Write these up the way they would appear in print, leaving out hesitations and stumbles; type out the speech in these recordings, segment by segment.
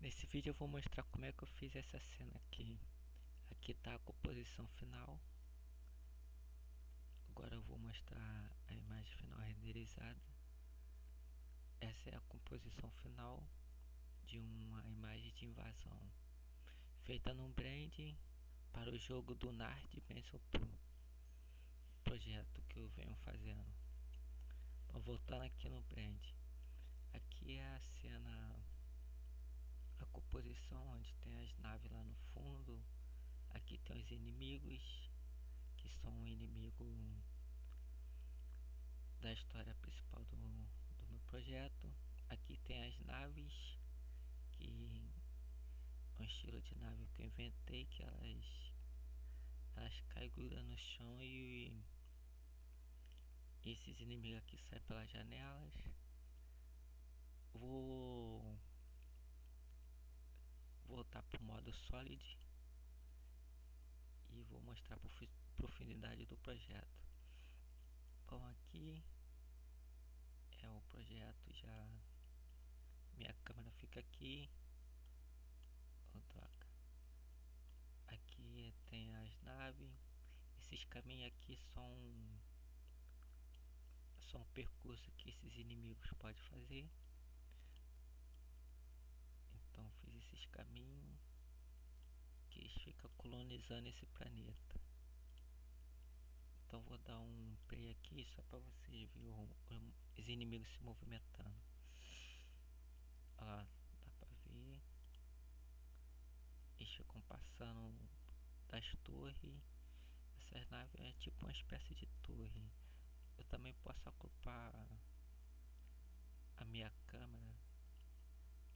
Nesse vídeo eu vou mostrar como é que eu fiz essa cena aqui. Aqui tá a composição final. Agora eu vou mostrar a imagem final renderizada. Essa é a composição final de uma imagem de invasão feita num brand para o jogo do Nard Dimension 2, projeto que eu venho fazendo. Então, voltando aqui no brand, aqui é a cena, a composição onde tem as naves lá no fundo. Aqui tem os inimigos, que são um inimigo da história principal do meu projeto. Aqui tem as naves, que é um estilo de nave que eu inventei, que elas caem no chão e esses inimigos aqui saem pelas janelas. Vou voltar para o modo Solid e vou mostrar a profundidade do projeto. Bom, aqui é o projeto já. Minha câmera fica aqui. Troca. Aqui tem as naves. Esses caminhos aqui são um percurso que esses inimigos podem fazer. Então fiz esses caminhos que eles ficam colonizando esse planeta. Então vou dar um play aqui só para vocês verem os inimigos se movimentando. Olha lá, dá para ver. Eles ficam passando das torres. Essas naves é tipo uma espécie de torre. Eu também posso ocupar a minha câmera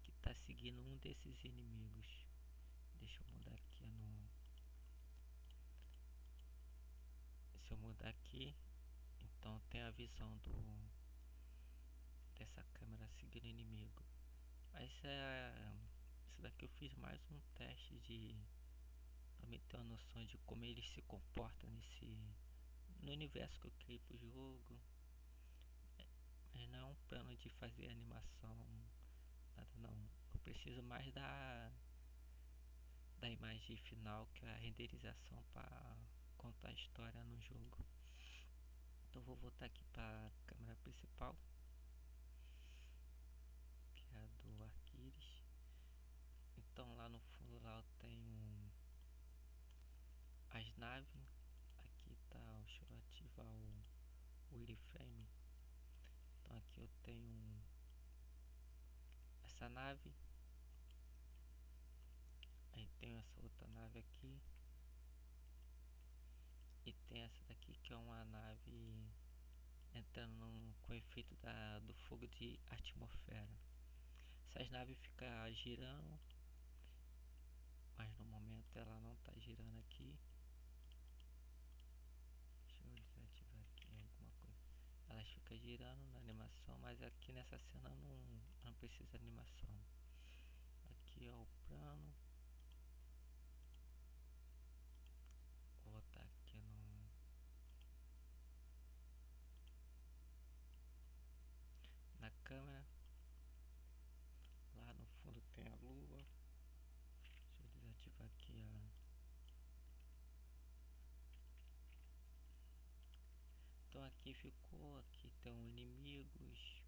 que está seguindo um desses inimigos. Deixa eu mudar aqui no. Se eu mudar aqui, então tem a visão dessa câmera seguindo o inimigo. Mas isso daqui eu fiz mais um teste de pra me ter uma noção de como ele se comporta no universo que eu criei pro jogo. Mas não é um plano de fazer animação, nada não. Eu preciso mais da imagem final, que é a renderização, para contar a história no jogo. Então vou voltar aqui para a câmera principal, que é a do Arquiris. Então lá no fundo lá eu tenho as naves. Aqui tá, deixa eu ativar o wireframe. Então aqui eu tenho essa nave. Aí tenho essa outra nave aqui. E tem essa daqui que é uma nave entrando com efeito do fogo de atmosfera. Essas naves ficam girando, mas no momento ela não está girando aqui. Deixa eu desativar aqui alguma coisa. Elas ficam girando na animação, mas aqui nessa cena não precisa de animação. Aqui é o plano. Vou botar aqui na câmera. Lá no fundo tem a lua. Deixa eu desativar aqui Então aqui ficou, aqui tem inimigos.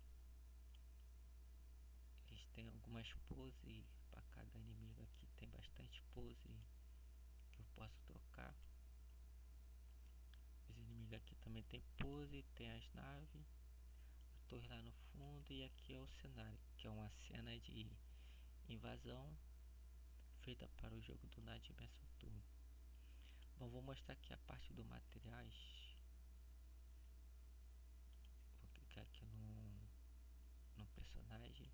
Eles têm algumas poses para cada inimigo. Aqui tem bastante pose que eu posso trocar. Os inimigos aqui também tem pose, tem as naves, a torre lá no fundo, e aqui é o cenário, que é uma cena de invasão feita para o jogo do Nard Dimension 2. Bom, vou mostrar aqui a parte do materiais. Vou clicar aqui no personagem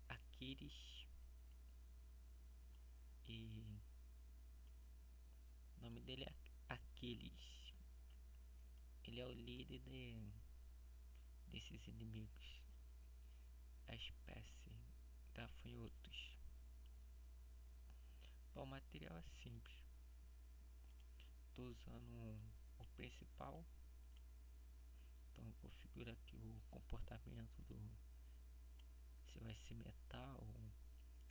Arquiris, e o nome dele é Aquiles. Ele é o líder desses inimigos, a espécie gafanhotos. Bom, o material é simples. Estou usando o principal. Então configura aqui o comportamento se vai ser metal,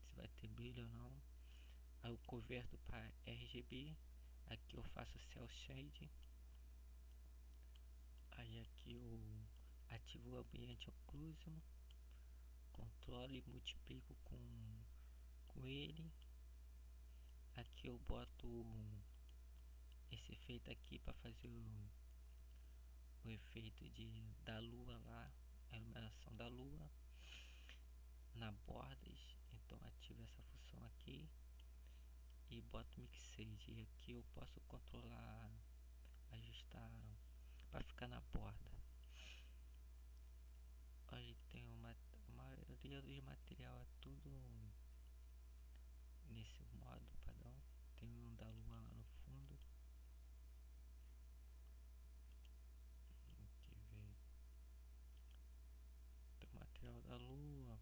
se vai ter brilho. brilho ou não. Aí eu converto para RGB. Aqui eu faço Cell Shade. Aí aqui eu ativo o ambiente occlusion, controlo e multiplico com ele. Aqui eu boto esse efeito aqui para fazer o efeito da lua lá, a iluminação da lua na bordas. Então ativo essa função aqui e boto Mixage. E aqui eu posso controlar, ajustar para ficar na borda. Aí tem a maioria do material é tudo nesse modo padrão. Tem um da lua lá no fundo. Aqui vem o material da lua.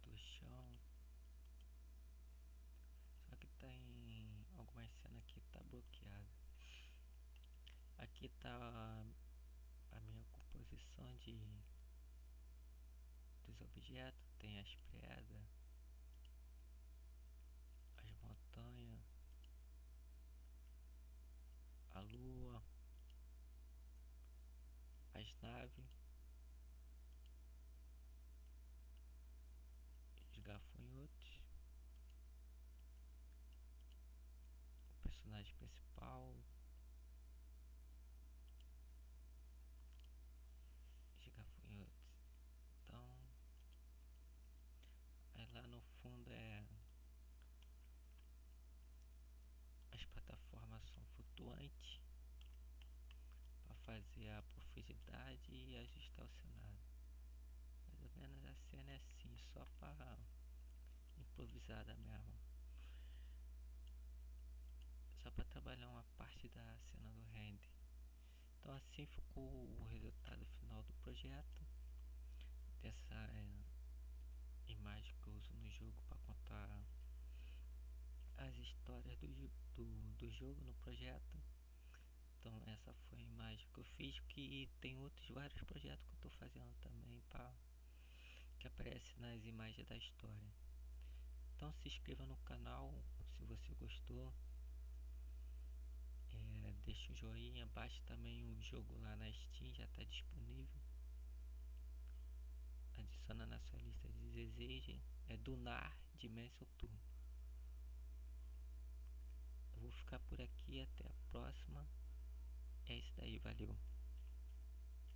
Do chão. Só que tá em algumas cenas aqui tá bloqueado. Aqui tá a minha composição dos objetos. Tem as pedras, as montanhas, a lua, as naves, os gafanhotos, o personagem principal, os gafanhotos. Então, aí lá no fundo as plataformas são flutuantes para fazer a profundidade e ajustar o cenário. Mais ou menos a cena é assim, só para improvisada mesmo. Só para trabalhar uma parte da cena do render. Então assim ficou o resultado final do projeto. Dessa imagem que eu uso no jogo para contar as histórias do jogo no projeto. Então essa foi a imagem que eu fiz, que tem outros vários projetos que eu estou fazendo também que aparece nas imagens da história. Então se inscreva no canal se você gostou. Deixa um joinha, baixe também o jogo lá na Steam, já está disponível. Adiciona na sua lista de desejos. É Dunar Dimension Tour. Eu vou ficar por aqui, até a próxima. É isso daí, valeu.